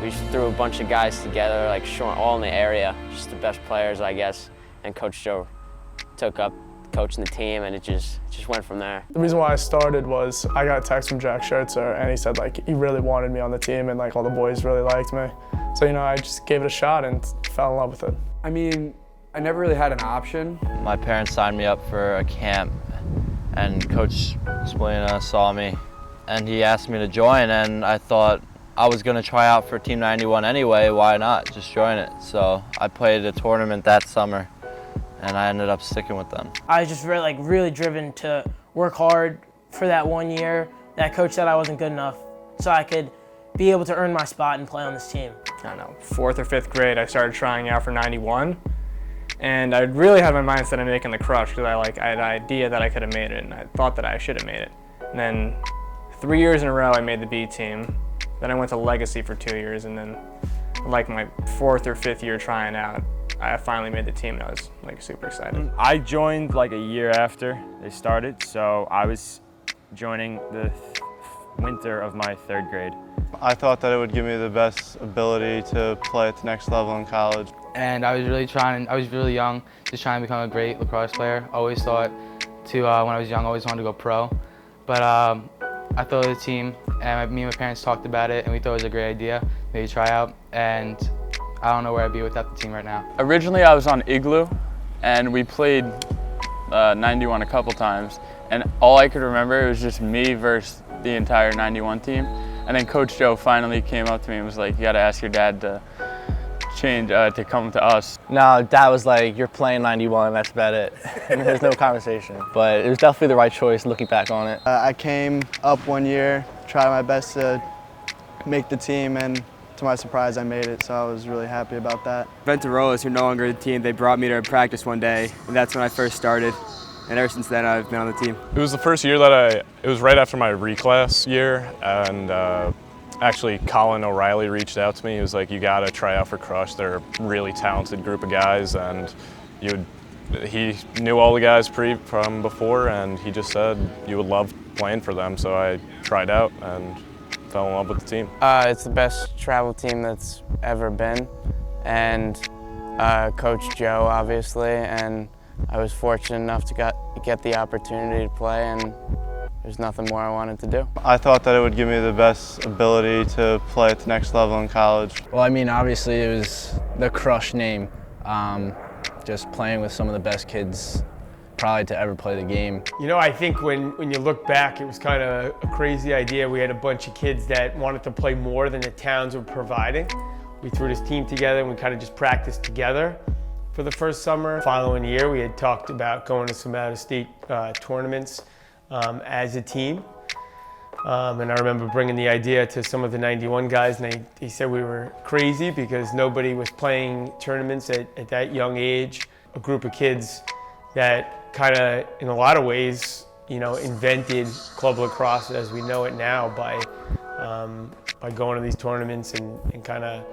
We just threw a bunch of guys together, like all in the area, just the best players, I guess. And Coach Joe took up coaching the team, and it just went from there. The reason why I started was I got a text from Jack Schertzer, and he said like he really wanted me on the team, and like all the boys really liked me. So I just gave it a shot and fell in love with it. I mean, I never really had an option. My parents signed me up for a camp, and Coach Spallina saw me, and he asked me to join, and I thought I was going to try out for Team 91 anyway. Why not just join it? So I played a tournament that summer, and I ended up sticking with them. I was just really driven to work hard for that 1 year. That coach said I wasn't good enough, so I could be able to earn my spot and play on this team. I don't know, 4th or 5th grade, I started trying out for 91, and I really had my mind set on making the crush because I had an idea that I could have made it, and I thought that I should have made it. And then 3 years in a row, I made the B team. Then I went to Legacy for 2 years, and then like my 4th or 5th year trying out, I finally made the team, and I was like super excited. I joined like a year after they started, so I was joining the winter of my 3rd grade. I thought that it would give me the best ability to play at the next level in college. And I was really young, just trying to become a great lacrosse player. Always thought when I was young, always wanted to go pro. But I thought of the team, and me and my parents talked about it, and we thought it was a great idea, maybe try out, and I don't know where I'd be without the team right now. Originally I was on Igloo, and we played 91 a couple times, and all I could remember was just me versus the entire 91 team. And then Coach Joe finally came up to me and was like, you gotta ask your dad to change, to come to us. No, Dad was like, you're playing 91, that's about it. And there's no conversation. But it was definitely the right choice looking back on it. I came up 1 year, tried my best to make the team, and to my surprise, I made it, so I was really happy about that. Ventarolas, who are no longer the team, they brought me to practice one day, and that's when I first started. And ever since then, I've been on the team. It was the first year that it was right after my reclass year, and actually Colin O'Reilly reached out to me. He was like, you gotta try out for Crush. They're a really talented group of guys, and he knew all the guys from before, and he just said you would love playing for them. So I tried out and fell in love with the team. It's the best travel team that's ever been, and Coach Joe, obviously, and I was fortunate enough to get the opportunity to play, and there's nothing more I wanted to do. I thought that it would give me the best ability to play at the next level in college. Well, I mean, obviously it was the Crush name. Just playing with some of the best kids probably to ever play the game. I think when you look back, it was kind of a crazy idea. We had a bunch of kids that wanted to play more than the towns were providing. We threw this team together and we kind of just practiced together for the first summer. Following year, we had talked about going to some out-of-state tournaments as a team. And I remember bringing the idea to some of the 91 guys, and they said we were crazy because nobody was playing tournaments at that young age. A group of kids that kind of, in a lot of ways, invented club lacrosse as we know it now by going to these tournaments and kind of,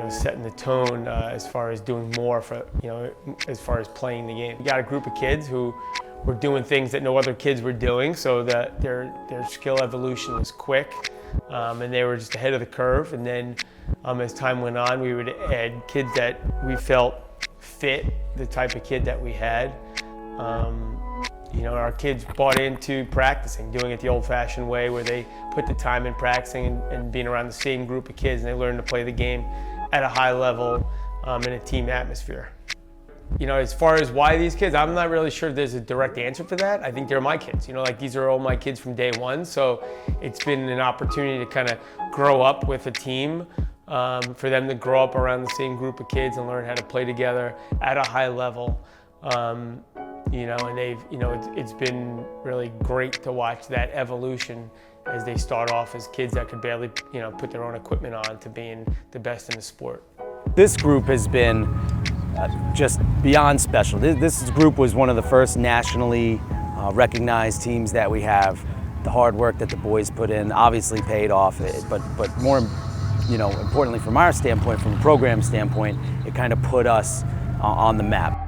setting the tone as far as doing more for, as far as playing the game. We got a group of kids who were doing things that no other kids were doing, so that their skill evolution was quick, and they were just ahead of the curve. And then as time went on, we would add kids that we felt fit the type of kid that we had. You know, our kids bought into practicing, doing it the old-fashioned way where they put the time in practicing and being around the same group of kids, and they learn to play the game at a high level in a team atmosphere. You know, as far as why these kids, I'm not really sure there's a direct answer for that. I think they're my kids. You know, like these are all my kids from day one, so it's been an opportunity to kind of grow up with a team, for them to grow up around the same group of kids and learn how to play together at a high level. You know, and they've, you know, it's been really great to watch that evolution as they start off as kids that could barely, you know, put their own equipment on to being the best in the sport. This group has been just beyond special. This group was one of the first nationally recognized teams that we have. The hard work that the boys put in obviously paid off, but more, you know, importantly from our standpoint, from a program standpoint, it kind of put us on the map.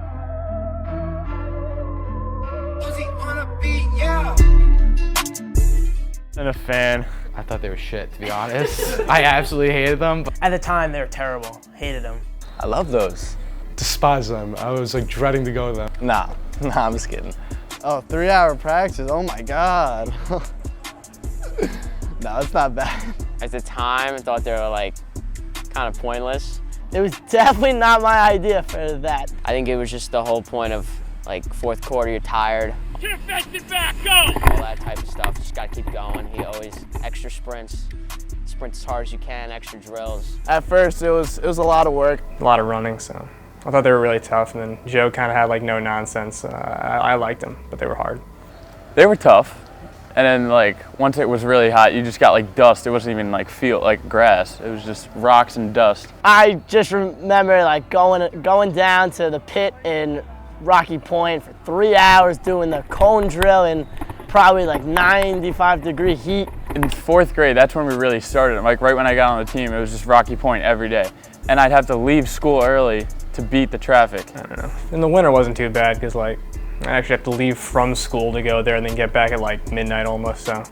I'm a fan. I thought they were shit, to be honest. I absolutely hated them. At the time, they were terrible. Hated them. I love those. Despise them. I was like dreading to go to them. Nah, I'm just kidding. Oh, 3-hour practice, oh my God. No, it's not bad. At the time, I thought they were like kind of pointless. It was definitely not my idea for that. I think it was just the whole point of like fourth quarter, you're tired. Get back, go! All that type of stuff, just gotta keep going. He always, extra sprints, sprint as hard as you can, extra drills. At first, it was a lot of work. A lot of running, so I thought they were really tough, and then Joe kind of had like no nonsense. I liked them, but they were hard. They were tough, and then like once it was really hot, you just got like dust. It wasn't even like like grass. It was just rocks and dust. I just remember like going down to the pit in Rocky Point for 3 hours doing the cone drill in probably like 95-degree heat. In fourth grade, that's when we really started. Like right when I got on the team, it was just Rocky Point every day. And I'd have to leave school early to beat the traffic. I don't know. In the winter wasn't too bad because like I actually have to leave from school to go there and then get back at like midnight almost, so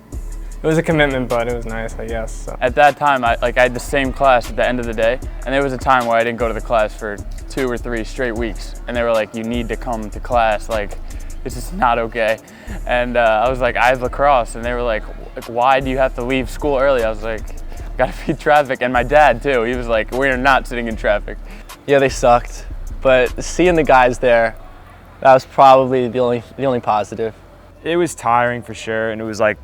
it was a commitment, but it was nice, I guess. So. At that time, I had the same class at the end of the day, and there was a time where I didn't go to the class for 2 or 3 straight weeks, and they were like, you need to come to class, like, this is not okay. And I was like, I have lacrosse, and they were like, why do you have to leave school early? I was like, gotta beat traffic, and my dad too, he was like, we're not sitting in traffic. Yeah, they sucked, but seeing the guys there, that was probably the only positive. It was tiring for sure, and it was like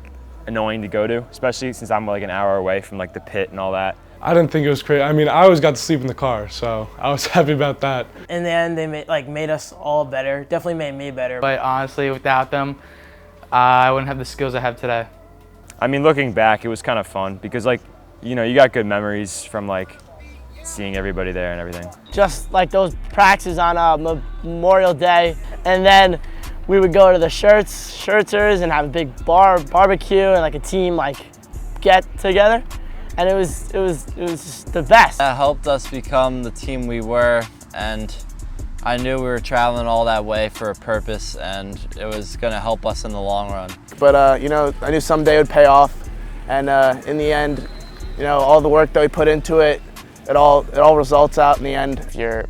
annoying to go to, especially since I'm like an hour away from like the pit and all that. I didn't think it was crazy. I mean, I always got to sleep in the car, so I was happy about that. In the end, they made us all better. Definitely made me better. But honestly, without them, I wouldn't have the skills I have today. I mean, looking back, it was kind of fun because like, you know, you got good memories from like seeing everybody there and everything. Just like those practices on Memorial Day, and then we would go to the Shirters and have a big barbecue and like a team like get together, and it was just the best. That helped us become the team we were, and I knew we were traveling all that way for a purpose, and it was going to help us in the long run. But you know, I knew someday it would pay off, and in the end, you know, all the work that we put into it, it all results out in the end. If you're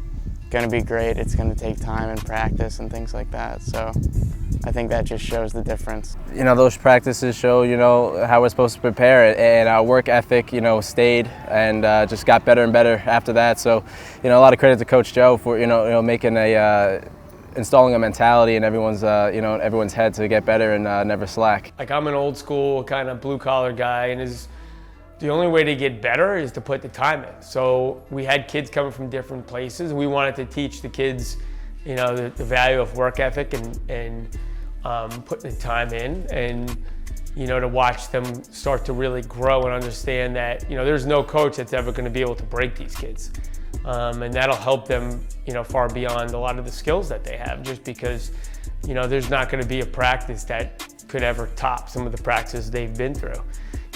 going to be great, it's going to take time and practice and things like that. So I think that just shows the difference. You know, those practices show, you know, how we're supposed to prepare, and our work ethic, you know, stayed and just got better and better after that. So, you know, a lot of credit to Coach Joe for, you know making installing a mentality in everyone's, everyone's head to get better and never slack. Like I'm an old school kind of blue collar guy, and the only way to get better is to put the time in. So we had kids coming from different places. We wanted to teach the kids, you know, the value of work ethic and putting the time in, and you know, to watch them start to really grow and understand that, you know, there's no coach that's ever going to be able to break these kids, and that'll help them, you know, far beyond a lot of the skills that they have. Just because, you know, there's not going to be a practice that could ever top some of the practices they've been through.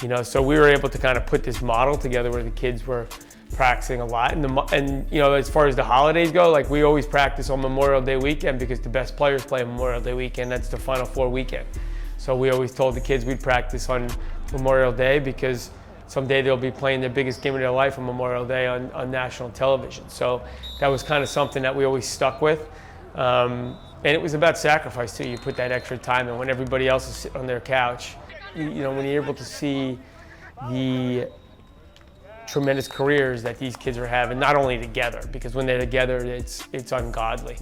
You know, so we were able to kind of put this model together where the kids were practicing a lot, and you know, as far as the holidays go, like we always practice on Memorial Day weekend because the best players play Memorial Day weekend. That's the Final Four weekend. So we always told the kids we'd practice on Memorial Day because someday they'll be playing their biggest game of their life on Memorial Day on national television. So that was kind of something that we always stuck with. And it was about sacrifice too. You put that extra time in when everybody else is sitting on their couch. You know, when you're able to see the tremendous careers that these kids are having, not only together, because when they're together, it's ungodly.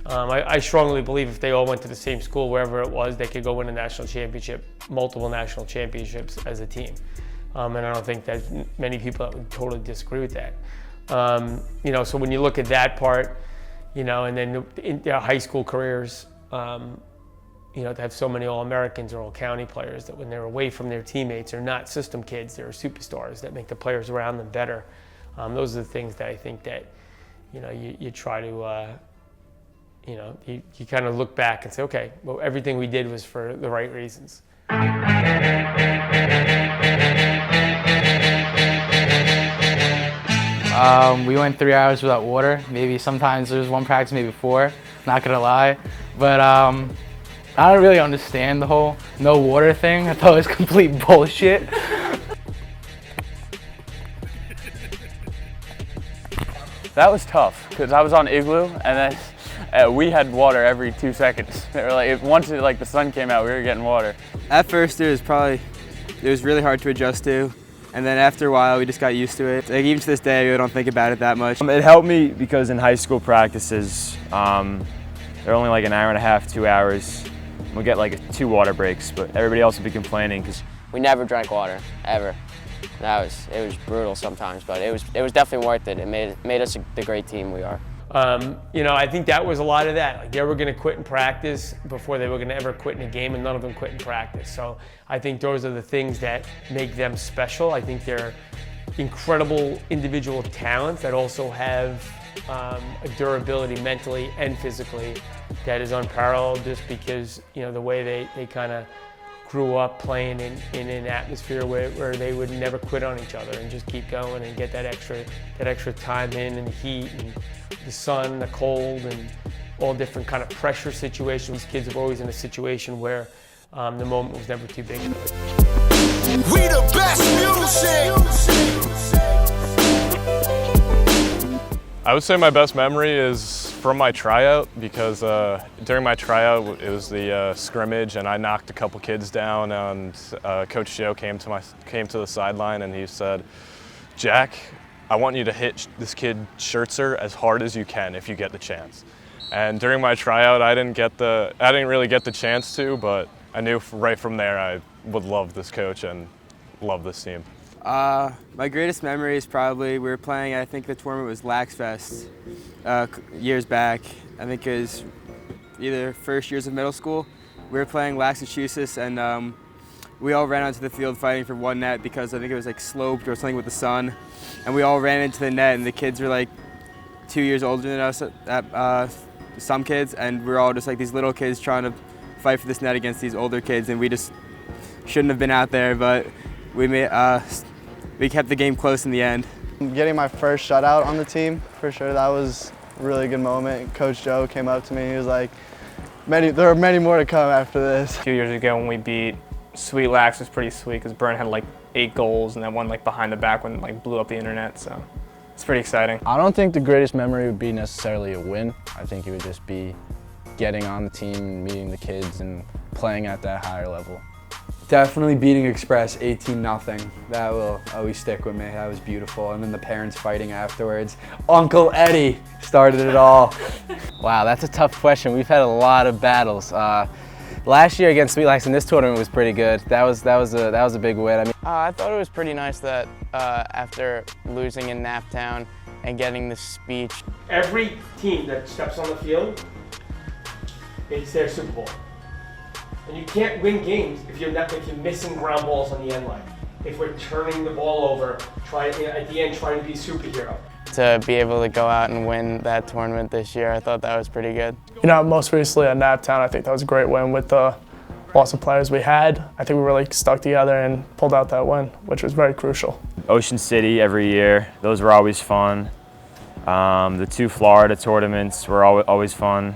I strongly believe if they all went to the same school, wherever it was, they could go win a national championship, multiple national championships as a team. And I don't think there's many people that would totally disagree with that. You know, so when you look at that part, you know, and then in their high school careers, you know, to have so many All-Americans or All-County players that when they're away from their teammates, they're not system kids, they're superstars that make the players around them better. Those are the things that I think that, you know, you try to, you know, you kind of look back and say, okay, well, everything we did was for the right reasons. We went 3 hours without water. Maybe sometimes there was one practice, maybe 4, not gonna lie. But I don't really understand the whole no water thing. I thought it was complete bullshit. That was tough because I was on Igloo and then we had water every 2 seconds. They were like, once the sun came out, we were getting water. At first, it was really hard to adjust to, and then after a while, we just got used to it. Like, even to this day, I really don't think about it that much. It helped me because in high school practices, they're only like an hour and a half, 2 hours. We'll get like 2 water breaks, but everybody else would be complaining because we never drank water, ever. It was brutal sometimes, but it was definitely worth it. It made us the great team we are. You know, I think that was a lot of that. Like, they were going to quit in practice before they were going to ever quit in a game, and none of them quit in practice. So I think those are the things that make them special. I think they're incredible individual talents that also have a durability mentally and physically that is unparalleled, just because, you know, the way they kind of grew up playing in an atmosphere where they would never quit on each other and just keep going and get that extra time in the heat and the sun, the cold, and all different kind of pressure situations. These kids are always in a situation where the moment was never too big for them. We the best music. I would say my best memory is from my tryout, because during my tryout it was the scrimmage and I knocked a couple kids down, and Coach Joe came to the sideline and he said, "Jack, I want you to hit this kid Schertzer as hard as you can if you get the chance." And during my tryout, I didn't really get the chance to, but I knew right from there I would love this coach and love this team. My greatest memory is probably we were playing, I think the tournament was Lax Fest years back. I think it was either first years of middle school. We were playing Massachusetts, and we all ran onto the field fighting for one net because I think it was like sloped or something with the sun. And we all ran into the net, and the kids were like 2 years older than us, some kids, and we're all just like these little kids trying to fight for this net against these older kids, and we just shouldn't have been out there, but we kept the game close in the end. Getting my first shutout on the team, for sure, that was a really good moment. Coach Joe came up to me, he was like, there are many more to come after this. A few years ago when we beat Sweet Lax, was pretty sweet because Burn had like 8 goals and then one like behind the back one like blew up the internet, so it's pretty exciting. I don't think the greatest memory would be necessarily a win. I think it would just be getting on the team and meeting the kids and playing at that higher level. Definitely beating Express 18-0. That will always stick with me. That was beautiful. And then the parents fighting afterwards. Uncle Eddie started it all. Wow, that's a tough question. We've had a lot of battles. Last year against Sweet Lax in this tournament was pretty good. That was a big win. I mean, I thought it was pretty nice that after losing in Naptown and getting the speech. Every team that steps on the field, it's their Super Bowl. And you can't win games if you're missing ground balls on the end line. If we're turning the ball over, at the end trying to be a superhero. To be able to go out and win that tournament this year, I thought that was pretty good. You know, most recently at Naptown, I think that was a great win with the lots of players we had. I think we really stuck together and pulled out that win, which was very crucial. Ocean City every year, those were always fun. The 2 Florida tournaments were always fun.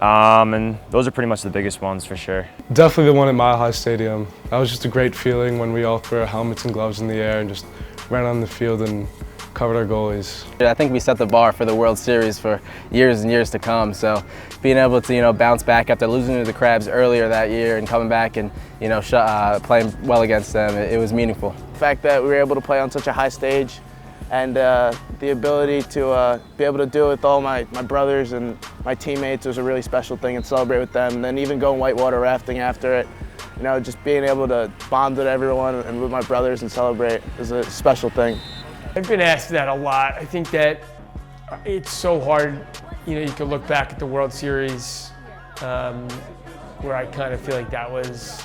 And those are pretty much the biggest ones for sure. Definitely the one at Mile High Stadium. That was just a great feeling when we all threw our helmets and gloves in the air and just ran on the field and covered our goalies. I think we set the bar for the World Series for years and years to come. So being able to, bounce back after losing to the Crabs earlier that year and coming back and, playing well against them, it was meaningful. The fact that we were able to play on such a high stage and the ability to be able to do it with all my brothers and my teammates was a really special thing, and celebrate with them. And then even going whitewater rafting after it, just being able to bond with everyone and with my brothers and celebrate is a special thing. I've been asked that a lot. I think that it's so hard. You can look back at the World Series where I kind of feel like that was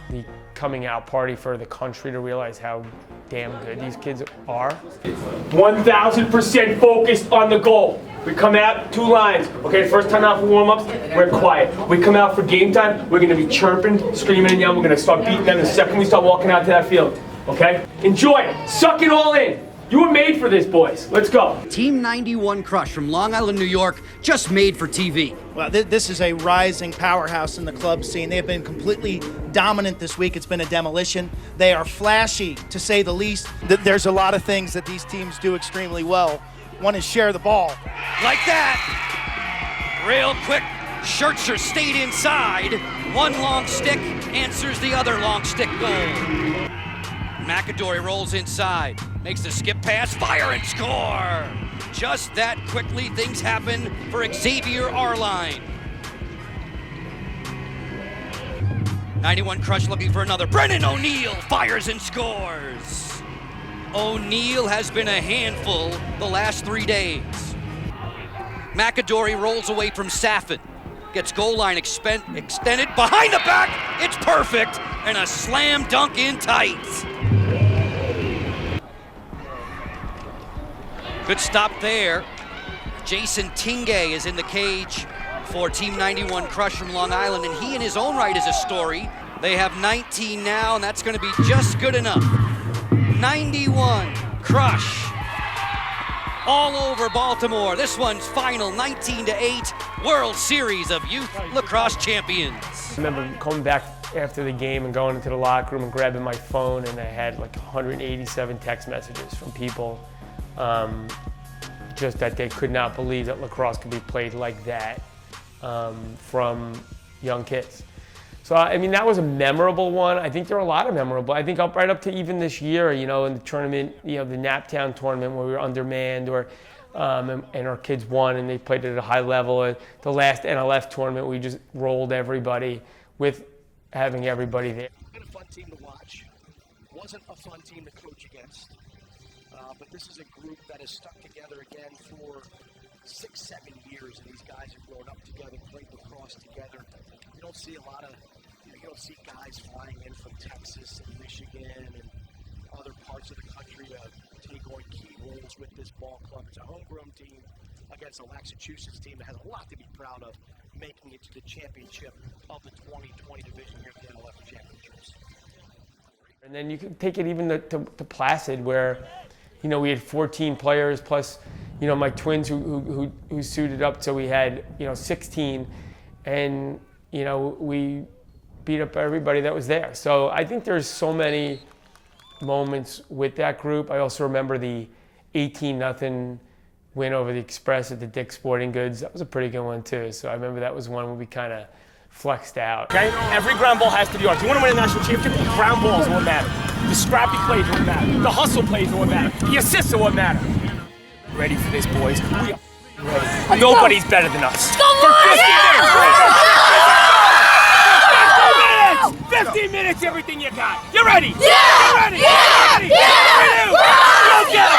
the coming out party for the country to realize how damn good these kids are. 1,000% focused on the goal. We come out, 2 lines. Okay, first time out for warm-ups, we're quiet. We come out for game time, we're gonna be chirping, screaming and yelling. We're gonna start beating them the second we start walking out to that field. Okay? Enjoy it. Suck it all in. You were made for this, boys. Let's go. Team 91 Crush from Long Island, New York, just made for TV. Well, this is a rising powerhouse in the club scene. They have been completely dominant this week. It's been a demolition. They are flashy, to say the least. There's a lot of things that these teams do extremely well. One is share the ball. Like that. Real quick. Schertzer stayed inside. One long stick answers the other long stick goal. McAdory rolls inside, makes the skip pass, fire and score! Just that quickly, things happen for Xavier Arline. 91 Crush looking for another. Brennan O'Neill fires and scores! O'Neill has been a handful the last 3 days. McAdory rolls away from Saffin. Gets goal line extended behind the back. It's perfect and a slam dunk in tight. Good stop there. Jason Tingay is in the cage for Team 91 Crush from Long Island, and he in his own right is a story. They have 19 now, and that's going to be just good enough. 91 Crush. All over Baltimore. This one's final 19-8 World Series of Youth Lacrosse Champions. I remember coming back after the game and going into the locker room and grabbing my phone, and I had like 187 text messages from people just that they could not believe that lacrosse could be played like that from young kids. So, I mean, that was a memorable one. I think there were a lot of memorable. I think right up to even this year, in the tournament, the Naptown tournament where we were undermanned, and our kids won and they played at a high level. At the last NLF tournament, we just rolled everybody with having everybody there. It's been a fun team to watch. Wasn't a fun team to coach against. But this is a group that has stuck together again for 6-7 years, and these guys have grown up together, played lacrosse together. You don't see a lot of, you don't see guys flying in from Texas and Michigan and other parts of the country to take on key roles with this ball club. It's a homegrown team against a Massachusetts team that has a lot to be proud of, making it to the championship of the 2020 division here at the NLF Championships. And then you can take it even to Placid, where we had 14 players plus, my twins who suited up, so we had, 16, and, we beat up everybody that was there. So I think there's so many moments with that group. I also remember the 18-0 win over the Express at the Dick's Sporting Goods. That was a pretty good one too. So I remember that was one where we kind of flexed out. Okay, every ground ball has to be ours. You want to win a national championship, the ground balls are what matter. The scrappy plays are what matter. The hustle plays are what matter. The assists are what matter. Ready for this, boys? We are ready. Nobody's better than us. For 15 minutes, everything you got. You ready? Yeah! You ready? Yeah! You ready? Yeah! Go get it!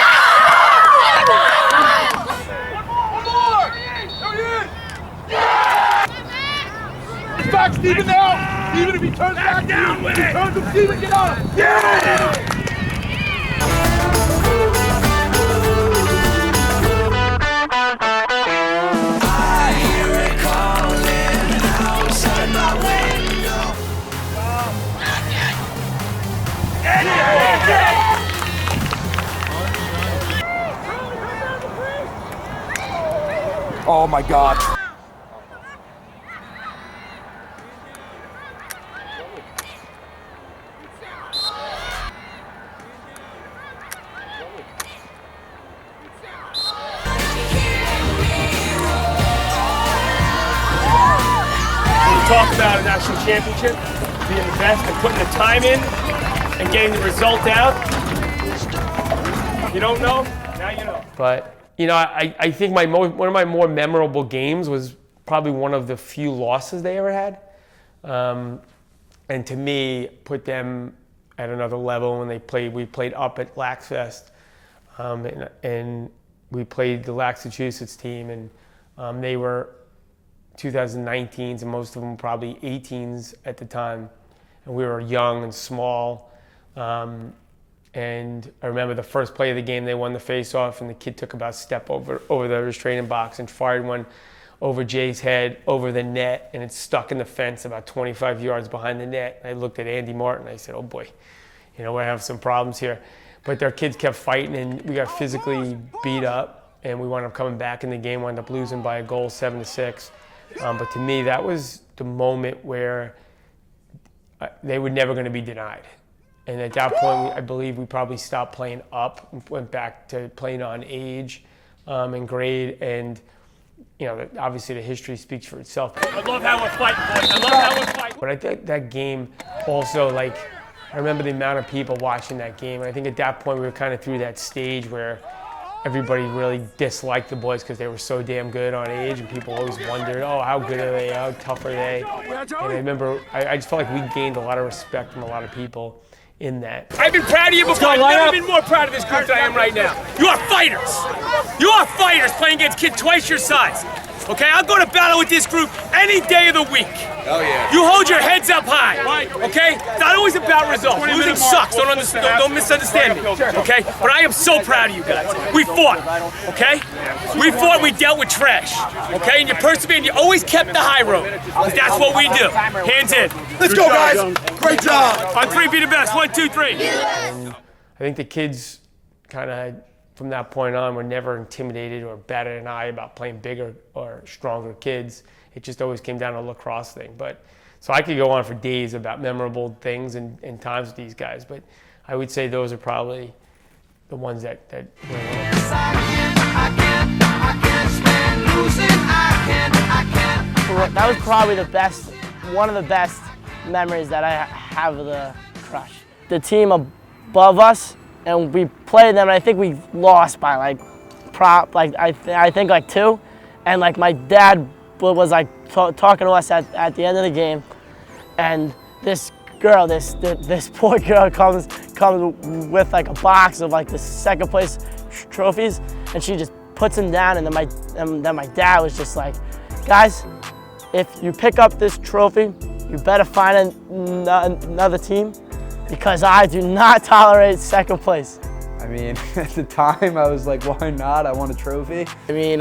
Back Steven now! Even if he turns back down, he turns to Steven, get on him! Yeah! I hear it calling outside my window. Oh my God. national championship, being the best and putting the time in and getting the result out. You don't know? Now you know. But, you know, I think one of my more memorable games was probably one of the few losses they ever had. And to me, put them at another level when we played up at Laxfest. And we played the Massachusetts team, and they were 2019s, and most of them were probably 18s at the time. And we were young and small. And I remember the first play of the game, they won the face-off, and the kid took about a step over the restraining box and fired one over Jay's head, over the net, and it stuck in the fence about 25 yards behind the net. I looked at Andy Martin, I said, oh boy, you know, we're having some problems here. But their kids kept fighting, and we got physically beat up, and we wound up coming back in the game, wound up losing by a goal, 7-6. But to me, that was the moment where they were never going to be denied. And at that point, I believe we probably stopped playing up and went back to playing on age and grade. And, you know, obviously the history speaks for itself. I love how we're fighting, boys. I love how we're fighting. But I think that game also, like, I remember the amount of people watching that game. And I think at that point, we were kind of through that stage where everybody really disliked the boys because they were so damn good on age, and people always wondered, oh, how good are they? How tough are they? And I remember, I just felt like we gained a lot of respect from a lot of people in that. I've been proud of you before. I've never been more proud of this group than I am right now. You are fighters. You are fighters playing against kids twice your size. Okay, I'll go to battle with this group any day of the week. Oh yeah. You hold your heads up high. Okay? It's not always about results. Losing sucks. Don't misunderstand me. Okay? But I am so proud of you guys. We fought. Okay? We fought. We dealt with trash. Okay? And you persevered. You always kept the high road. That's what we do. Hands in. Let's go, guys. Great job. On three, be the best. 1, 2, 3. And I think the kids kind of, from that point on, were never intimidated or batted an eye about playing bigger or stronger kids. It just always came down to a lacrosse thing. But so I could go on for days about memorable things and times with these guys, but I would say those are probably the ones that That was probably the best, one of the best memories that I have of the Crush. The team above us, and we played them, and I think we lost by I think like 2, and like my dad was like talking to us at the end of the game, and this girl, this poor girl comes with like a box of like the second place trophies, and she just puts them down, and then my dad was just like, guys, if you pick up this trophy, you better find another team, because I do not tolerate second place. I mean, at the time, I was like, why not? I want a trophy. I mean,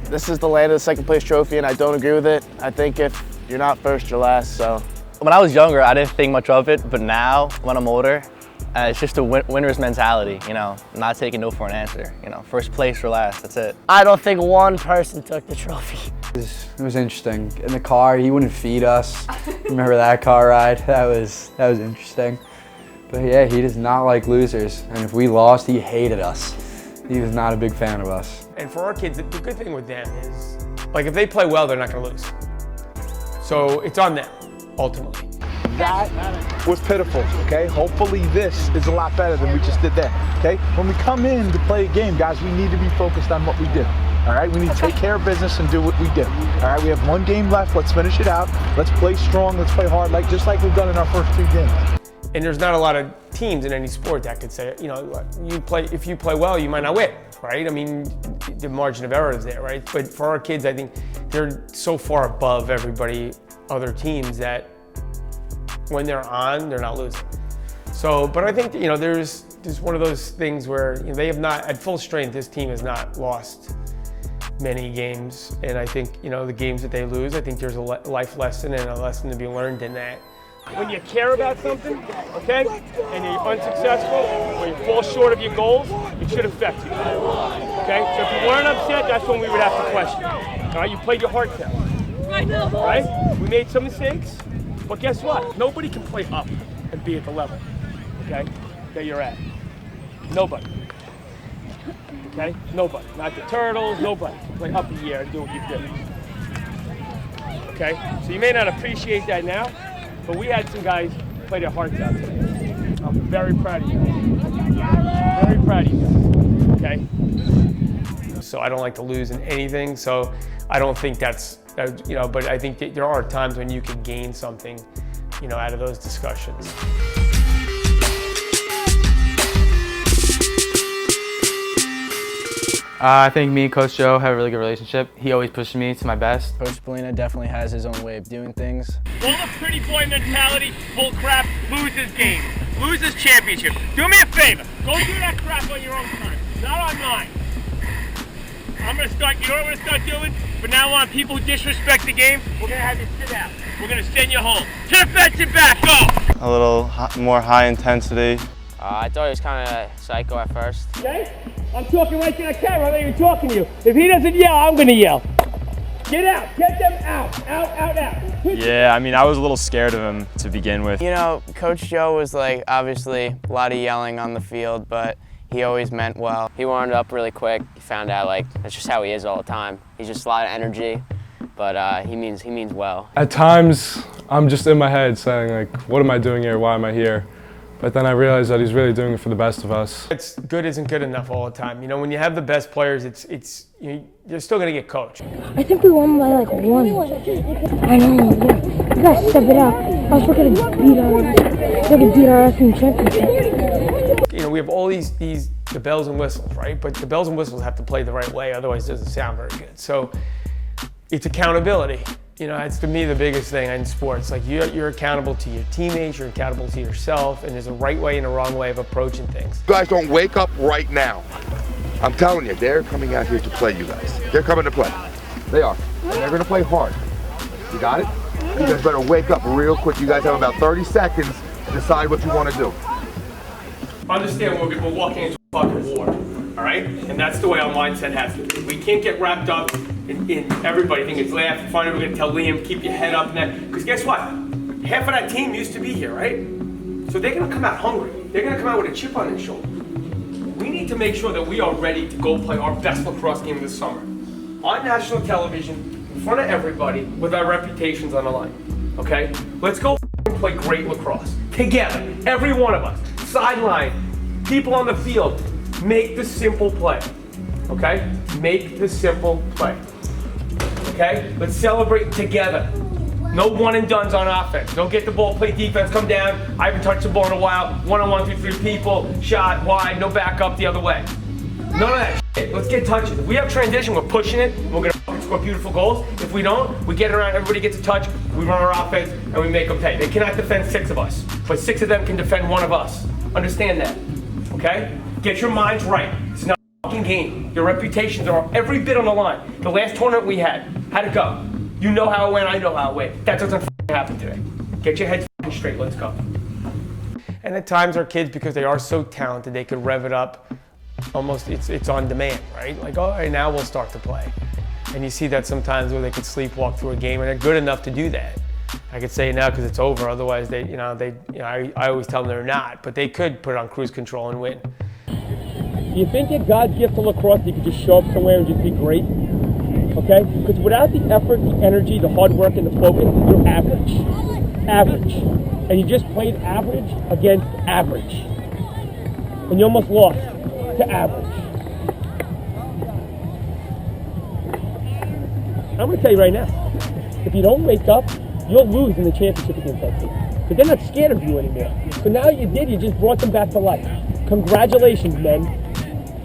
this is the land of the second place trophy, and I don't agree with it. I think if you're not first, you're last, so. When I was younger, I didn't think much of it, but now, when I'm older, it's just a winner's mentality, you know, not taking no for an answer. You know, first place or last, that's it. I don't think one person took the trophy. It was interesting. In the car, he wouldn't feed us. Remember that car ride? That was interesting. But yeah, he does not like losers. And if we lost, he hated us. He was not a big fan of us. And for our kids, the good thing with them is, like, if they play well, they're not going to lose. So it's on them, ultimately. That was pitiful, okay? Hopefully this is a lot better than we just did there, okay? When we come in to play a game, guys, we need to be focused on what we do, all right? We need to take care of business and do what we do, all right? We have one game left. Let's finish it out. Let's play strong. Let's play hard, just like we've done in our first 2 games. And there's not a lot of teams in any sport that could say, you know, if you play well, you might not win, right? I mean, the margin of error is there, right? But for our kids, I think they're so far above everybody, other teams, that when they're on, they're not losing. So, but I think, you know, there's one of those things where, you know, they have not, at full strength, this team has not lost many games. And I think, you know, the games that they lose, I think there's a life lesson and a lesson to be learned in that. When you care about something, okay, and you're unsuccessful, or you fall short of your goals, it should affect you, okay? So if you weren't upset, that's when we would have to question. All right, you played your heart out, right? We made some mistakes, but guess what? Nobody can play up and be at the level, okay, that you're at. Nobody. Okay? Nobody. Not the Turtles, nobody can play up a year and do what you did. okay? So you may not appreciate that now, but we had some guys play their hearts out today. I'm very proud of you guys. Very proud of you guys, okay? So I don't like to lose in anything, so I don't think that's, you know, but I think that there are times when you can gain something, you know, out of those discussions. I think me and Coach Joe have a really good relationship. He always pushes me to my best. Coach Spallina definitely has his own way of doing things. All the pretty boy mentality, bull crap, loses games, loses championship. Do me a favor, go do that crap on your own time, not on mine. I'm gonna start, you know what I'm gonna start doing? From now on, people who disrespect the game, we're gonna have you sit out. We're gonna send you home. To the bench and back, go! A little more high intensity. I thought he was kind of psycho at first. Okay? I'm talking right to the camera, I'm not even talking to you. If he doesn't yell, I'm gonna yell. Get out, get them out, out. Yeah, I mean, I was a little scared of him to begin with. You know, Coach Joe was like, obviously, a lot of yelling on the field, but he always meant well. He warmed up really quick. He found out, like, that's just how he is all the time. He's just a lot of energy, but he means well. At times, I'm just in my head saying, like, what am I doing here? Why am I here? But then I realized that he's really doing it for the best of us. It's good isn't good enough all the time. You know, when you have the best players, you're still gonna get coached. I think we won by like 1. I know, yeah. We gotta step it up. Else we're gonna beat our ass in the championship. You know, we have all these the bells and whistles, right? But the bells and whistles have to play the right way, otherwise it doesn't sound very good. So it's accountability. You know, it's to me the biggest thing in sports. Like you're accountable to your teammates, you're accountable to yourself, and there's a right way and a wrong way of approaching things. You guys don't wake up right now. I'm telling you, they're coming out here to play, you guys. They're coming to play. They are. And they're going to play hard. You got it? You guys better wake up real quick. You guys have about 30 seconds to decide what you want to do. Understand we're walking into a fucking war, all right? And that's the way our mindset has to be. We can't get wrapped up in everybody thinking it's laugh. Finally, we're going to tell Liam, keep your head up and that. Because guess what? Half of that team used to be here, right? So they're going to come out hungry. They're going to come out with a chip on their shoulder. We need to make sure that we are ready to go play our best lacrosse game this summer. On national television, in front of everybody, with our reputations on the line. Okay? Let's go play great lacrosse. Together, every one of us. Sideline, people on the field. Make the simple play. Okay? Make the simple play. Okay? Let's celebrate together. No one and dones on offense. Don't get the ball, play defense, come down. I haven't touched the ball in a while. 1-on-1 through 3 people, shot wide, no backup the other way. None of that shit. Let's get touches. If we have transition, we're pushing it. We're gonna score beautiful goals. If we don't, we get around, everybody gets a touch, we run our offense, and we make them pay. They cannot defend 6 of us, but 6 of them can defend 1 of us. Understand that, okay? Get your minds right. It's not a fucking game. Your reputations are every bit on the line. The last tournament we had, how'd it go? You know how it went, I know how it went. That doesn't happen today. Get your head straight, let's go. And at times our kids, because they are so talented, they could rev it up almost, it's on demand, right? Like, all right, now we'll start to play. And you see that sometimes where they could sleepwalk through a game, and they're good enough to do that. I could say it now because it's over, otherwise I always tell them they're not, but they could put it on cruise control and win. Do you think that God's gift to lacrosse, you could just show up somewhere and just be great? Okay? Because without the effort, the energy, the hard work, and the focus, you're average. Average. And you just played average against average. And you almost lost to average. I'm going to tell you right now, if you don't wake up, you'll lose in the championship against that team. But they're not scared of you anymore. So now you did, you just brought them back to life. Congratulations, men.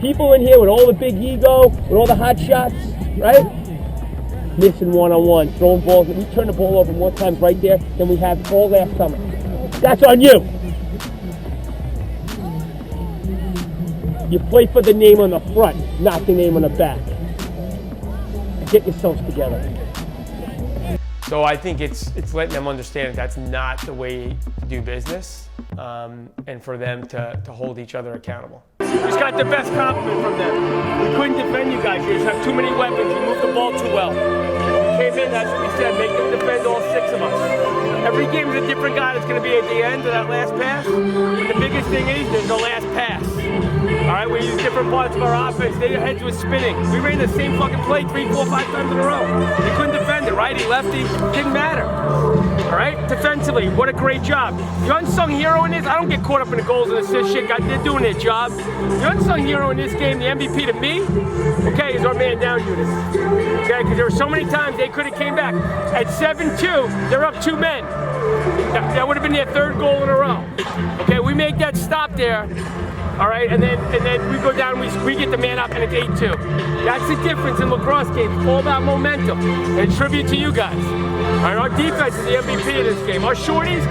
People in here with all the big ego, with all the hot shots, right? Missing one-on-one, throwing balls. We turn the ball over more times right there than we have all last summer. That's on you. You play for the name on the front, not the name on the back. Get yourselves together. So I think it's letting them understand that that's not the way to do business, and for them to hold each other accountable. We just got the best compliment from them. We couldn't defend you guys. You just have too many weapons. You move the ball too well. We came in, that's what we said, make them defend all 6 of us. Every game is a different guy that's going to be at the end of that last pass. But the biggest thing is there's no last pass. All right, we use different parts of our offense. Their heads were spinning. We ran the same fucking play 3, 4, 5 times in a row. He couldn't defend it, righty, lefty, didn't matter. All right, defensively, what a great job. The unsung hero in this, I don't get caught up in the goals and assists shit. They're doing their job. The unsung hero in this game, the MVP to me, okay, is our man down unit. Okay, because there were so many times they could have came back. At 7-2, they're up 2 men. That would have been their 3rd goal in a row. Okay, we make that stop there. All right, and then we go down, we get the man up, and it's 8-2. That's the difference in lacrosse games. It's all about momentum. And tribute to you guys. All right, our defense is the MVP of this game. Our shorties,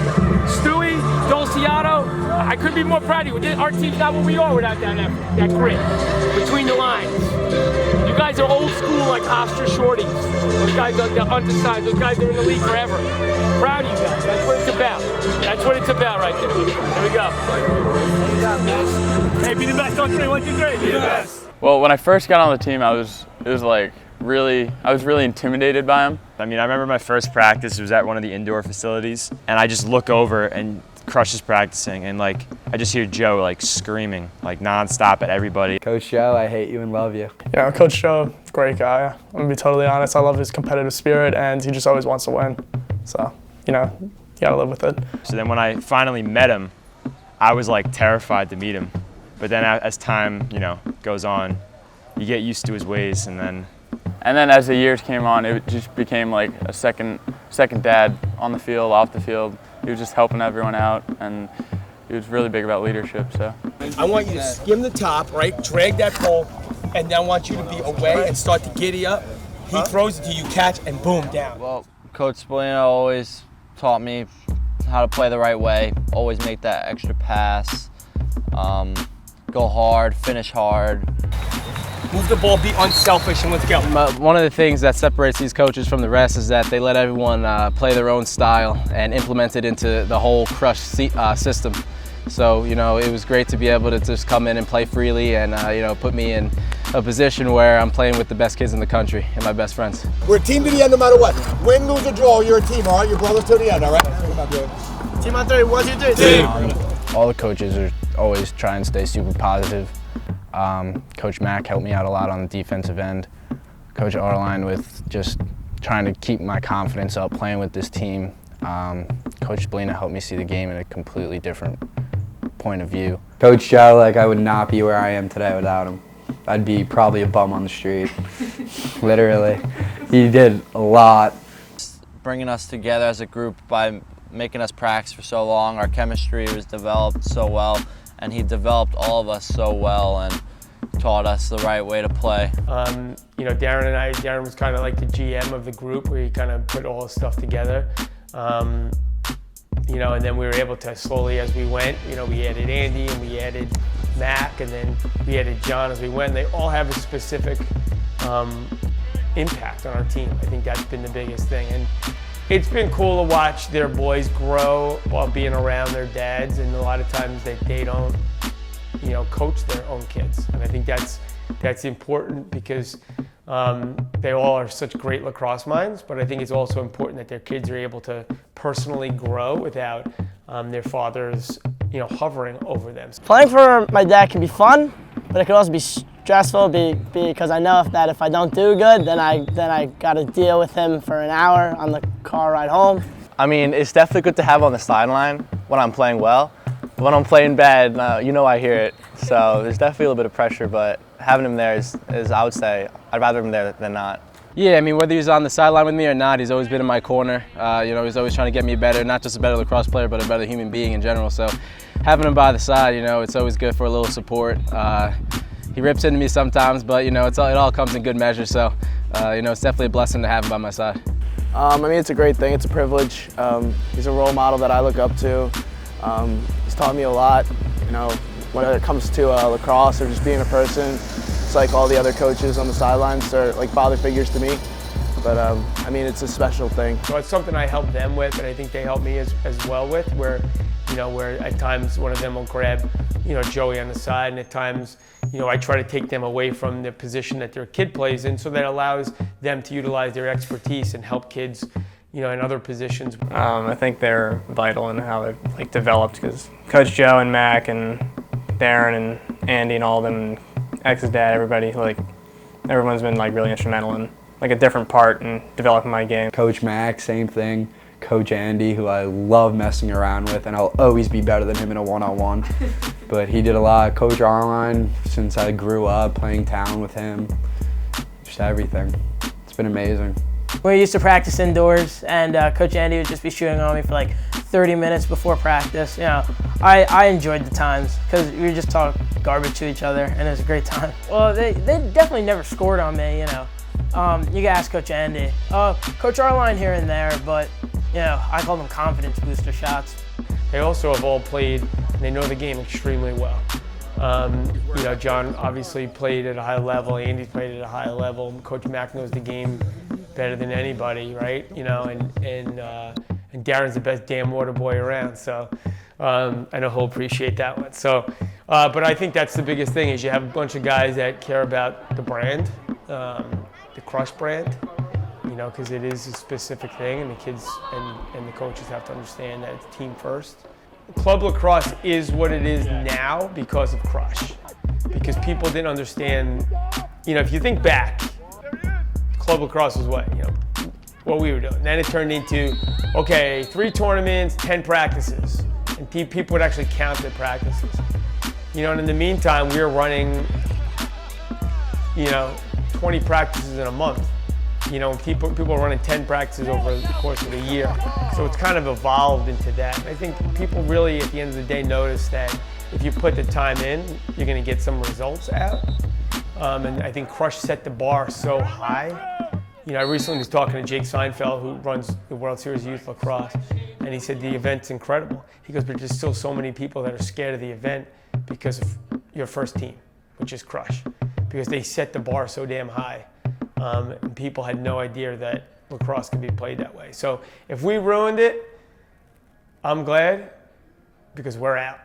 Stewie, Dolciato, I couldn't be more proud of you. Our team's not what we are without that effort, that grit between the lines. You guys are old school like Hofstra shorties. Those guys are the undersized. Those guys are in the league forever. Proud of you guys. That's what it's about. That's what it's about right there. There we go. Hey, be the best on 3. 1, 2, 3. Be the best. Well, when I first got on the team, I was really intimidated by him. I mean, I remember my first practice was at one of the indoor facilities, and I just look over and Crush is practicing, and like I just hear Joe like screaming like nonstop at everybody. Coach Joe, I hate you and love you. Yeah, Coach Joe, great guy. I'm gonna be totally honest. I love his competitive spirit, and he just always wants to win. So, you know, you gotta live with it. So then when I finally met him, I was like terrified to meet him. But then as time, you know, goes on, you get used to his ways, and then as the years came on, it just became like a second dad on the field, off the field. He was just helping everyone out, and he was really big about leadership. So I want you to skim the top, right? Drag that pole, and then I want you to be away and start to giddy up. He throws it to you, catch, and boom, down. Well, Coach Spallina always taught me how to play the right way, always make that extra pass, go hard, finish hard. Move the ball, be unselfish, and let's go. One of the things that separates these coaches from the rest is that they let everyone play their own style and implement it into the whole Crush system. So, you know, it was great to be able to just come in and play freely and, you know, put me in a position where I'm playing with the best kids in the country and my best friends. We're a team to the end no matter what. Win, lose, or draw, you're a team, all right? You're brothers to the end, all right? Team on 3, 1, 2, 3. Team. All the coaches are always trying to stay super positive. Coach Mack helped me out a lot on the defensive end. Coach Arline with just trying to keep my confidence up playing with this team. Coach Spallina helped me see the game in a completely different point of view. Coach Joe, like I would not be where I am today without him. I'd be probably a bum on the street, literally. He did a lot. Bringing us together as a group by making us practice for so long. Our chemistry was developed so well, and he developed all of us so well and taught us the right way to play. You know, Darren was kind of like the GM of the group, where he kind of put all the stuff together. You know, and then we were able to slowly, as we went, you know, we added Andy and we added Mac, and then we added John as we went. They all have a specific impact on our team. I think that's been the biggest thing. And it's been cool to watch their boys grow while being around their dads, and a lot of times they don't, you know, coach their own kids. And I think that's important because they all are such great lacrosse minds, but I think it's also important that their kids are able to personally grow without their fathers, you know, hovering over them. Playing for my dad can be fun, but it can also be stressful because I know that if I don't do good, then I got to deal with him for an hour on the car ride home. I mean, it's definitely good to have on the sideline when I'm playing well. When I'm playing bad, you know I hear it. So there's definitely a little bit of pressure, but having him there is I would say, I'd rather him there than not. Yeah, I mean, whether he's on the sideline with me or not, he's always been in my corner. You know, he's always trying to get me better, not just a better lacrosse player, but a better human being in general. So having him by the side, you know, it's always good for a little support. He rips into me sometimes, but, you know, it all comes in good measure. So, you know, it's definitely a blessing to have him by my side. I mean, it's a great thing. It's a privilege. He's a role model that I look up to. He's taught me a lot, you know, when it comes to lacrosse or just being a person. It's like all the other coaches on the sidelines are like father figures to me. But I mean, it's a special thing. So it's something I help them with, and I think they help me as well with, where, you know, where at times one of them will grab, you know, Joey on the side, and at times, you know, I try to take them away from the position that their kid plays in, so that allows them to utilize their expertise and help kids, in other positions. I think they're vital in how they've developed, because Coach Joe and Mac and Darren and Andy and all of them, X's dad, everybody, everyone's been really instrumental in a different part in developing my game. Coach Mac, same thing. Coach Andy, who I love messing around with, and I'll always be better than him in a one-on-one. But he did a lot. Coach Arline, since I grew up playing town with him, just everything. It's been amazing. We used to practice indoors, and Coach Andy would just be shooting on me for 30 minutes before practice. I enjoyed the times because we would just talk garbage to each other, and it was a great time. Well, they definitely never scored on me, You can ask Coach Andy. Coach Arline here and there, but I call them confidence booster shots. They also have all played, and they know the game extremely well. John obviously played at a high level. Andy played at a high level. Coach Mack knows the game better than anybody, right? And Darren's the best damn water boy around. So I know he'll appreciate that one. So, but I think that's the biggest thing is you have a bunch of guys that care about the brand, the Crush brand. Because it is a specific thing, and the kids and the coaches have to understand that it's team first. Club lacrosse is what it is now because of Crush. Because people didn't understand, if you think back, club lacrosse was what we were doing. Then it turned into, 3 tournaments, 10 practices. And people would actually count their practices. And in the meantime, we were running, 20 practices in a month. People are running 10 practices over the course of a year. So it's kind of evolved into that. And I think people really, at the end of the day, notice that if you put the time in, you're going to get some results out. And I think Crush set the bar so high. I recently was talking to Jake Seinfeld, who runs the World Series Youth Lacrosse, and he said the event's incredible. He goes, but there's still so many people that are scared of the event because of your first team, which is Crush, because they set the bar so damn high. And people had no idea that lacrosse could be played that way. So if we ruined it, I'm glad, because we're out.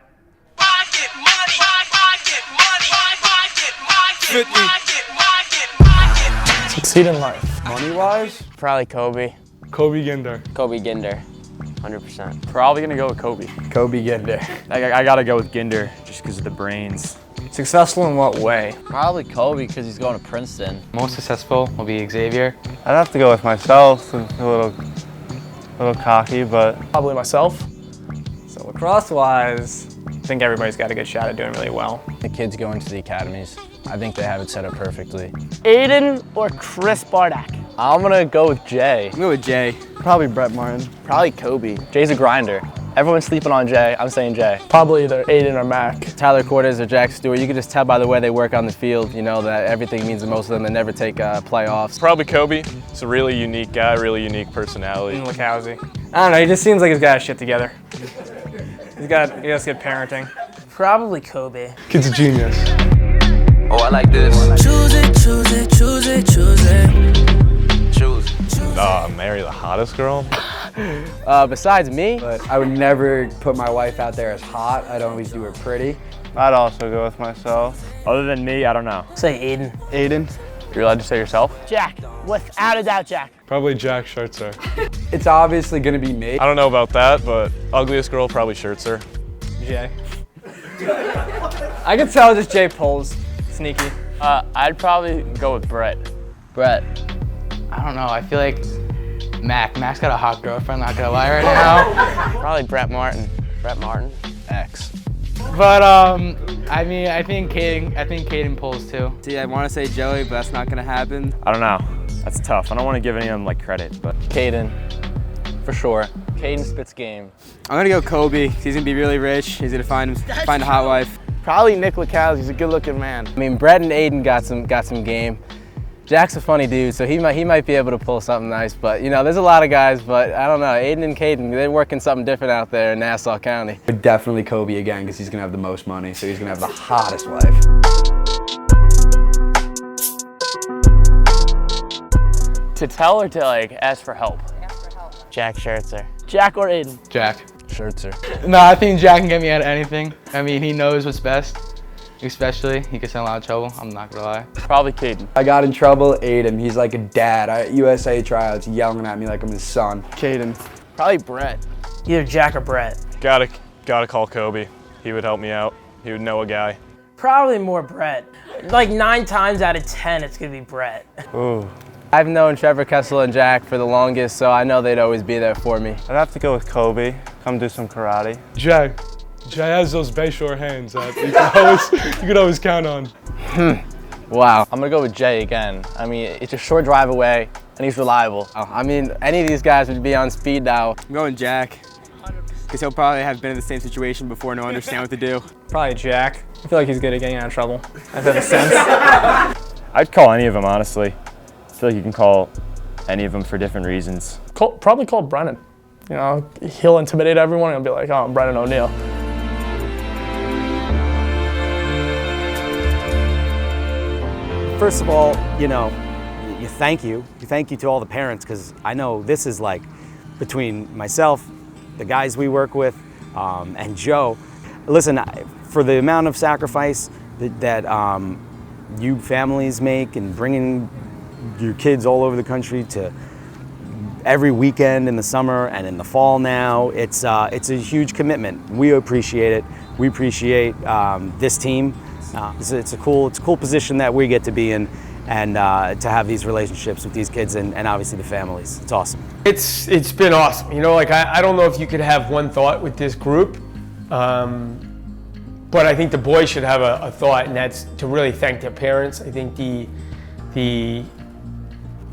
Succeed in life. Money-wise? Probably Kobe. Kobe Ginder. Kobe Ginder, 100%. Probably gonna go with Kobe. Kobe Ginder. I gotta go with Ginder just because of the brains. Successful in what way? Probably Kobe, because he's going to Princeton. Most successful will be Xavier. I'd have to go with myself, a little cocky, but Probably myself. So lacrosse-wise, I think everybody's got a good shot at doing really well. The kids go into the academies. I think they have it set up perfectly. Aiden or Chris Bardak? I'm going to go with Jay. I'm going with Jay. Probably Brett Martin. Probably Kobe. Jay's a grinder. Everyone's sleeping on Jay. I'm saying Jay. Probably either Aiden or Mac. Tyler Cortez or Jack Stewart, you can just tell by the way they work on the field, that everything means that most of them, they never take playoffs. Probably Kobe. He's a really unique guy, really unique personality. And Lukowski. I don't know, he just seems like he's got his shit together. He has good parenting. Probably Kobe. Kid's a genius. Oh, I like this. Choose it, choose it, choose it, choose it. Choose. Marry the hottest girl? Besides me, But I would never put my wife out there as hot. I'd always do her pretty. I'd also go with myself. Other than me, I don't know. Say Aiden. Aiden. You're allowed to say yourself? Jack. Without a doubt, Jack. Probably Jack Schertzer. It's obviously going to be me. I don't know about that, but ugliest girl, probably Schertzer. Jay. I can tell just Jay pulls. Sneaky. I'd probably go with Brett. Brett. I don't know. I feel like Mac's got a hot girlfriend, not gonna lie right now. Probably Brett Martin. Brett Martin. X. But I think Caden pulls too. See, I want to say Joey, but that's not gonna happen. I don't know. That's tough. I don't want to give any of them credit, but Caden. For sure. Caden spits game. I'm gonna go Kobe. He's gonna be really rich. He's gonna find a hot wife. Probably Nick Lacaz. He's a good-looking man. I mean, Brett and Aiden got some game. Jack's a funny dude, so he might be able to pull something nice. But there's a lot of guys, but I don't know. Aiden and Caden, they're working something different out there in Nassau County. Definitely Kobe again, because he's gonna have the most money, so he's gonna have the hottest wife. To tell or to ask for help? Jack Schertzer. Jack or Aiden? Jack. Schertzer. No, I think Jack can get me out of anything. I mean, he knows what's best. especially. He gets in a lot of trouble, I'm not gonna lie. Probably Caden. I got in trouble, Aiden. He's like a dad. At USA tryouts, yelling at me like I'm his son. Caden. Probably Brett. Either Jack or Brett. Gotta call Kobe. He would help me out. He would know a guy. Probably more Brett. Like 9 times out of 10, it's gonna be Brett. Ooh. I've known Trevor, Kessel, and Jack for the longest, so I know they'd always be there for me. I'd have to go with Kobe. Come do some karate. Jay has those Bayshore hands that you can always count on. Wow. I'm gonna go with Jay again. I mean, it's a short drive away, and he's reliable. I mean, any of these guys would be on speed dial. I'm going Jack, because he'll probably have been in the same situation before and he'll understand what to do. Probably Jack. I feel like he's good at getting out of trouble. Does that make sense? I'd call any of them, honestly. I feel like you can call any of them for different reasons. Probably call Brennan. You know, he'll intimidate everyone and he'll be like, oh, I'm Brennan O'Neill. First of all, you know, thank you to all the parents, because I know this is like between myself, the guys we work with, and Joe. Listen, for the amount of sacrifice that you families make and bringing your kids all over the country to every weekend in the summer and in the fall now, it's a huge commitment. We appreciate it. We appreciate this team. It's a cool position that we get to be in, and to have these relationships with these kids and obviously the families. It's awesome. It's been awesome. You know, like I don't know if you could have one thought with this group, but I think the boys should have a thought, and that's to really thank their parents. I think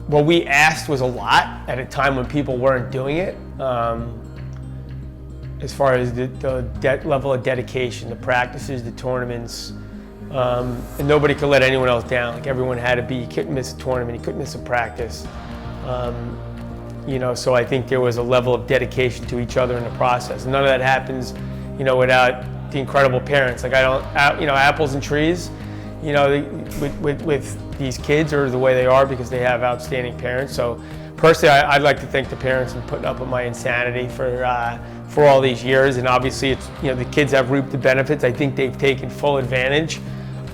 what we asked was a lot at a time when people weren't doing it. As far as the level of dedication, the practices, the tournaments, and nobody could let anyone else down. Like everyone had to be. You couldn't miss a tournament. You couldn't miss a practice. You know, so I think there was a level of dedication to each other in the process. None of that happens, you know, without the incredible parents. Like you know, apples and trees, you know, with these kids are the way they are because they have outstanding parents. So personally, I'd like to thank the parents for putting up with my insanity for all these years. And obviously, it's, you know, the kids have reaped the benefits. I think they've taken full advantage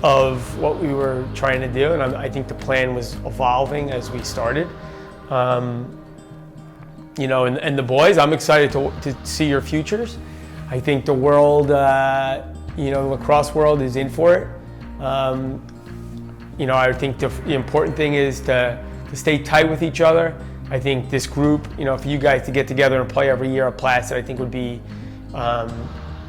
of what we were trying to do, and I think the plan was evolving as we started. You know, and the boys, I'm excited to see your futures. I think the world, you know, the lacrosse world is in for it. You know, I think the important thing is to stay tight with each other. I think this group, you know, for you guys to get together and play every year at Placid, I think would be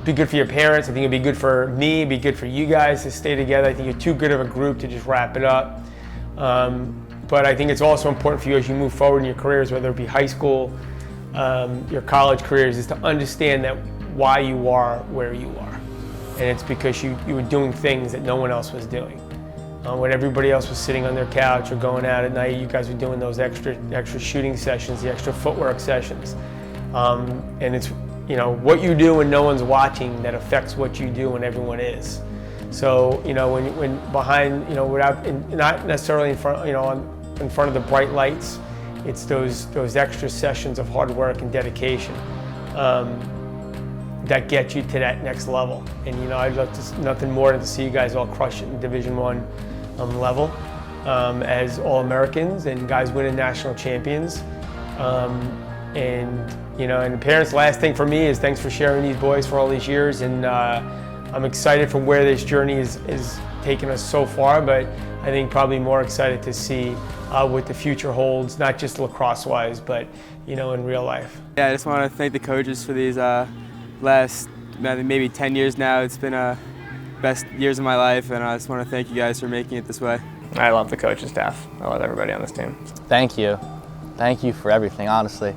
good for your parents. I think it'd be good for me, it'd be good for you guys to stay together. I think you're too good of a group to just wrap it up. But I think it's also important for you as you move forward in your careers, whether it be high school, your college careers, is to understand that why you are where you are. And it's because you were doing things that no one else was doing. When everybody else was sitting on their couch or going out at night, you guys were doing those extra shooting sessions, the extra footwork sessions. And it's, you know, what you do when no one's watching that affects what you do when everyone is. So, you know, when behind, you know, not necessarily in front, you know, in front of the bright lights, it's those extra sessions of hard work and dedication that get you to that next level. And, you know, I'd love to, nothing more than to see you guys all crush it in Division I level as All-Americans and guys winning national champions. And, you know, and the parents, last thing for me is thanks for sharing these boys for all these years. And I'm excited for where this journey is taking us so far, but I think probably more excited to see what the future holds, not just lacrosse-wise, but, you know, in real life. Yeah, I just want to thank the coaches for these last maybe 10 years now. It's been best years of my life, and I just want to thank you guys for making it this way. I love the coaching staff. I love everybody on this team. Thank you. Thank you for everything, honestly.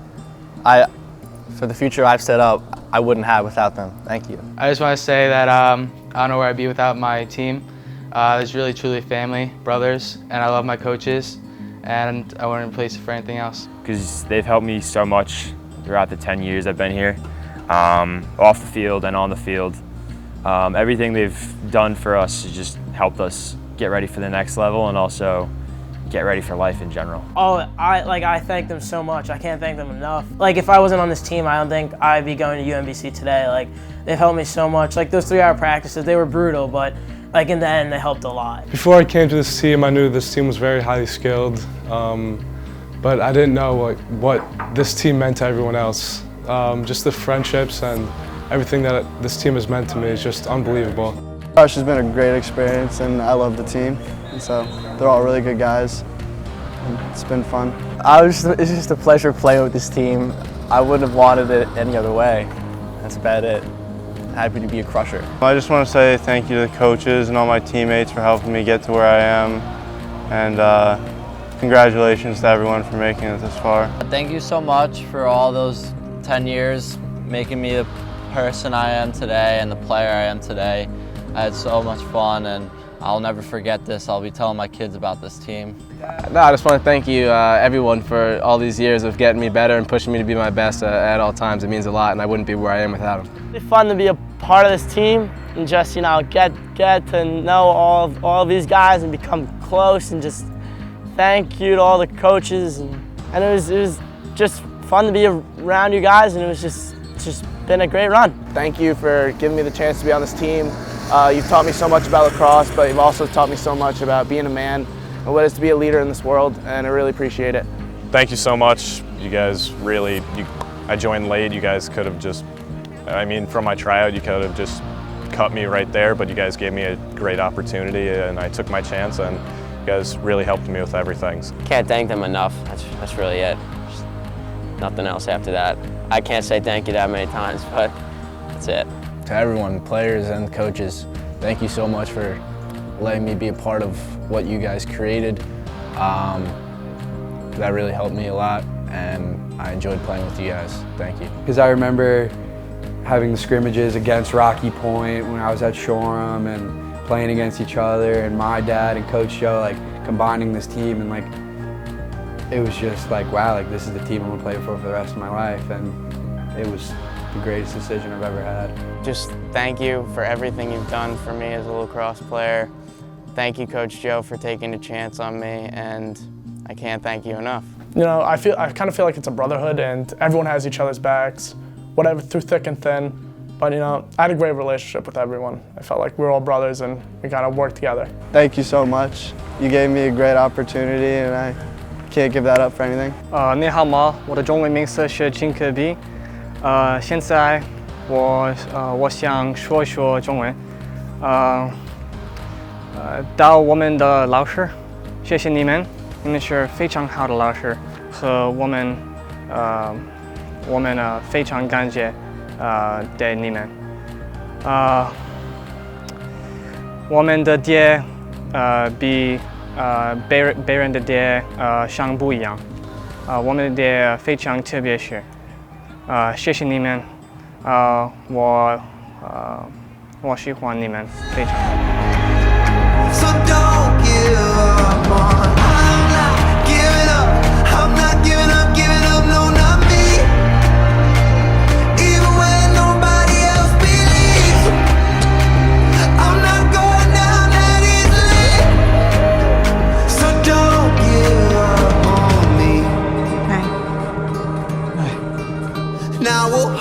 For the future I've set up, I wouldn't have without them. Thank you. I just want to say that I don't know where I'd be without my team. It's really, truly family, brothers, and I love my coaches, and I wouldn't replace it for anything else. Because they've helped me so much throughout the 10 years I've been here, off the field and on the field. Everything they've done for us has just helped us get ready for the next level and also get ready for life in general. Oh, I thank them so much. I can't thank them enough. Like, if I wasn't on this team, I don't think I'd be going to UMBC today. Like, they've helped me so much. Like, those 3-hour practices, they were brutal, but like in the end, it helped a lot. Before I came to this team, I knew this team was very highly skilled, but I didn't know what this team meant to everyone else. Just the friendships and everything that this team has meant to me is just unbelievable. Gosh, it's been a great experience, and I love the team. And so they're all really good guys. And it's been fun. It's just a pleasure playing with this team. I wouldn't have wanted it any other way. That's about it. Happy to be a crusher. I just want to say thank you to the coaches and all my teammates for helping me get to where I am. And congratulations to everyone for making it this far. Thank you so much for all those 10 years, making me the person I am today and the player I am today. I had so much fun, and I'll never forget this. I'll be telling my kids about this team. No, I just want to thank you, everyone, for all these years of getting me better and pushing me to be my best at all times. It means a lot, and I wouldn't be where I am without them. It's fun to be a part of this team and just, you know, get to know all of these guys and become close, and just thank you to all the coaches, and it was just fun to be around you guys, and it was just been a great run. Thank you for giving me the chance to be on this team. You've taught me so much about lacrosse, but you've also taught me so much about being a man and what it is to be a leader in this world, and I really appreciate it. Thank you so much. You guys really, I joined late. You guys could have just, I mean, from my tryout, you could have just cut me right there, but you guys gave me a great opportunity, and I took my chance, and you guys really helped me with everything. Can't thank them enough. That's really it. Just nothing else after that. I can't say thank you that many times, but that's it. To everyone, players and coaches, thank you so much for letting me be a part of what you guys created. That really helped me a lot, and I enjoyed playing with you guys. Thank you. Because I remember having the scrimmages against Rocky Point when I was at Shoreham, and playing against each other, and my dad and Coach Joe like combining this team, and like it was just like, wow, like this is the team I'm gonna play for the rest of my life, and it was the greatest decision I've ever had. Just thank you for everything you've done for me as a lacrosse player. Thank you, Coach Joe, for taking a chance on me, and I can't thank you enough. You know, I kind of feel like it's a brotherhood, and everyone has each other's backs, whatever, through thick and thin. But you know, I had a great relationship with everyone. I felt like we were all brothers, and we kind of worked together. Thank you so much. You gave me a great opportunity, and I can't give that up for anything. 你好吗？我的中文名字是金可比。现在我想说一说中文。到我们的老师，谢谢你们，你们是非常好的老师，和我们非常感谢对你们。我们的爹比别人的爹想不一样，我们的爹非常特别是，谢谢你们，我喜欢你们非常。So don't give up on. I'm not giving up. I'm not giving up, no, not me. Even when nobody else believes, I'm not going down that easily. So don't give up on me. Now we'll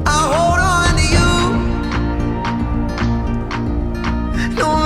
I'll hold on to you. No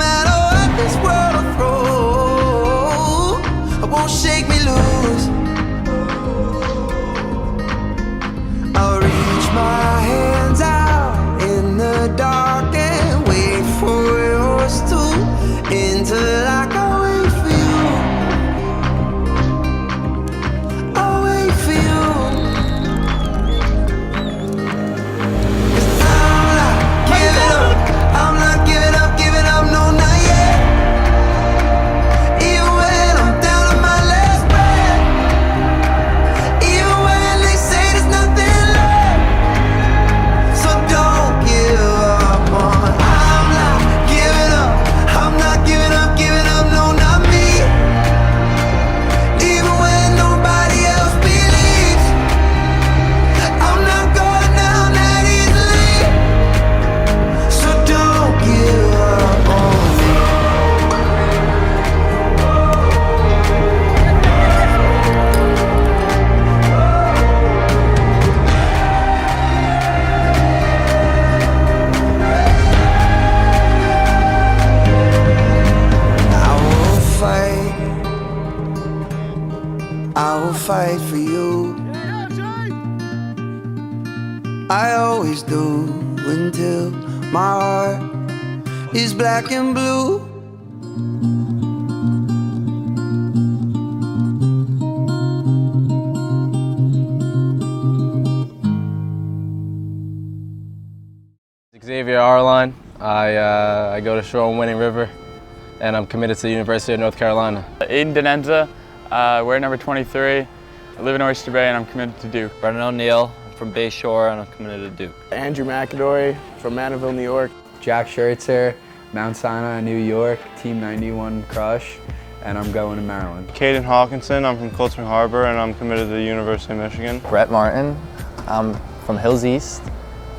I always do until my heart is black and blue. Xavier Arline. I go to Shore and Winning River, and I'm committed to the University of North Carolina. Aiden Denenza, wear number 23. I live in Oyster Bay and I'm committed to Duke. Brennan O'Neill, I'm from Bay Shore and I'm committed to Duke. Andrew McAdory from Mandeville, New York. Jack Schertzer, Mount Sinai, New York, Team 91 Crush, and I'm going to Maryland. Caden Hawkinson, I'm from Cold Spring Harbor and I'm committed to the University of Michigan. Brett Martin, I'm from Hills East.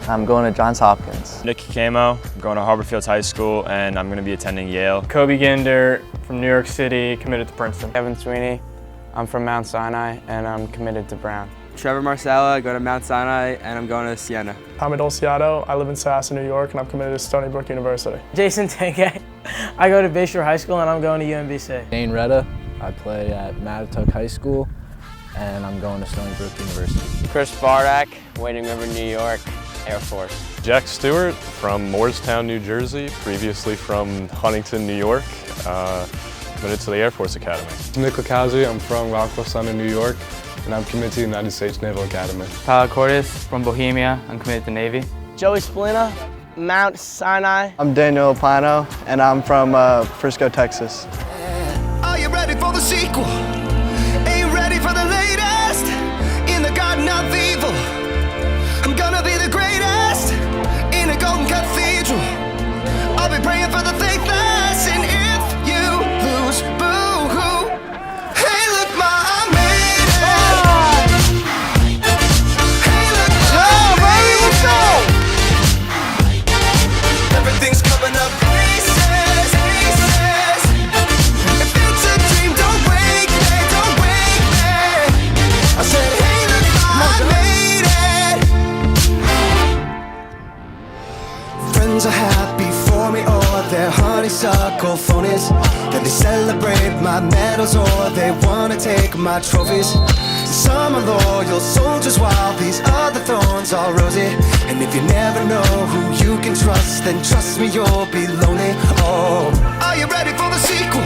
I'm going to Johns Hopkins. Nick Camo, going to Harborfields High School, and I'm going to be attending Yale. Kobe Ginder from New York City, committed to Princeton. Kevin Sweeney, I'm from Mount Sinai and I'm committed to Brown. Trevor Marcella, I go to Mount Sinai and I'm going to Siena. Hamid Olciato, I live in Sasson, New York, and I'm committed to Stony Brook University. Jason Tange, I go to Bay Shore High School and I'm going to UMBC. Dane Retta, I play at Mattatuck High School, and I'm going to Stony Brook University. Chris Bardak, Wading River, New York, Air Force. Jack Stewart from Moorestown, New Jersey, previously from Huntington, New York, committed to the Air Force Academy. Nick Lacazzi, I'm from Rockwell Center, New York, and I'm committed to the United States Naval Academy. Tyler Cordes from Bohemia, I'm committed to Navy. Joey Spallina, Mount Sinai. I'm Daniel Plano, and I'm from Frisco, Texas. Are you ready for the sequel? Ain't ready for the latest in the garden of evil. I'm gonna be the greatest in a golden cathedral. I'll be praying for the faithless, and if you lose, boo-hoo. Hey, look, Ma, I made it. Hey, look, Ma, I made it. Everything's coming up pieces, pieces. If it's a dream, don't wake me, don't wake me. I said, hey, look, Ma, I made it. Friends are happy for me, or they're honeysuckle phonies. Then they celebrate my medals, or they wanna take my trophies. Some are loyal soldiers, while these other thorns are rosy. And if you never know who you can trust, then trust me, you'll be lonely. Oh, are you ready for the sequel?